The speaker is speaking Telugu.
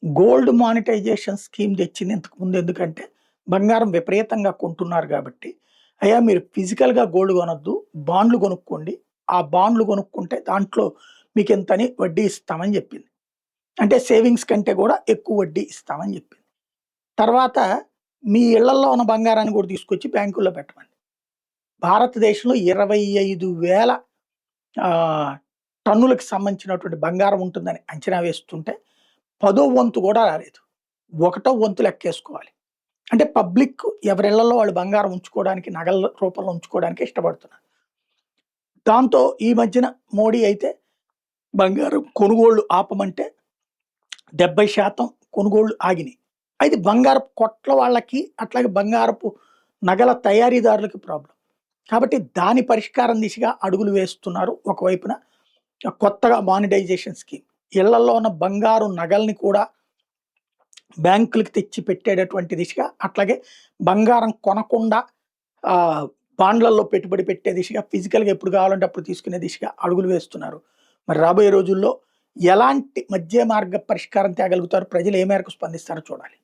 గోల్డ్ మానిటైజేషన్ స్కీమ్ తెచ్చింది ఇంతకుముందు ఎందుకంటే, బంగారం విపరీతంగా కొంటున్నారు గాబట్టి, అయ్యా మీరు ఫిజికల్‌గా గోల్డ్ కొనొద్దు, బాండ్‌లు కొనుక్కోండి. ఆ బాండ్‌లు కొనుక్కుంటే దాంట్లో మీకింతని వడ్డీ ఇస్తామని జెప్పింది. అంటే సేవింగ్స్ కంటే గూడా ఎక్కువ వడ్డీ ఇస్తామని జెప్పింది. తర్వాత మీ ఇళ్లల్లో ఉన్న బంగారాన్ని గూడా తీసుకొచ్చి బ్యాంకుల్లో పెట్టమంది. భారతదేశంలో 25,000 ఆహ్, టన్నులకు సంబంధించినటువంటి బంగారం ఉంటుందని అంచనా వేస్తుంటే, పదో వంతు గూడా రాలేదు. ఒకటో వంతు లెక్కేసుకోవాలి. అంటే పబ్లిక్ ఎవరిళ్లలో వాళ్ళు బంగారం ఉంచుకోవడానికి, నగల రూపంలో ఉంచుకోవడానికే ఇష్టపడుతున్నారు. దాంతో ఈ మధ్యన మోడీ అయితే బంగారం కొనుగోళ్లు ఆపమంటే 70% కొనుగోళ్లు ఆగినియి. అయితే బంగారపు కొట్ల వాళ్ళకి, అట్లాగే బంగారపు నగల తయారీదారులకి ప్రాబ్లమ్. కాబట్టి దాని పరిష్కారం దిశగా అడుగులు వేస్తున్నారు ఒకవైపున. కొత్తగా మానిటైజేషన్ స్కీమ్. ఇళ్లల్లో ఉన్న బంగారు నగల్ని కూడా బ్యాంకులకి తెచ్చి పెట్టేటటువంటి దిశగా, అట్లాగే బంగారం కొనకుండా ఆహ్, బాండ్లల్లో పెట్టుబడి పెట్టే దిశగా, ఫిజికల్‌గా ఎప్పుడు కావాలంటే అప్పుడు తీసుకునే దిశగా అడుగులు వేస్తున్నారు. మరి రాబోయే రోజుల్లో ఎలాంటి మధ్య మార్గ పరిష్కారం తేగలుగుతారు? ప్రజలు ఏ మేరకు స్పందిస్తారో చూడాలి.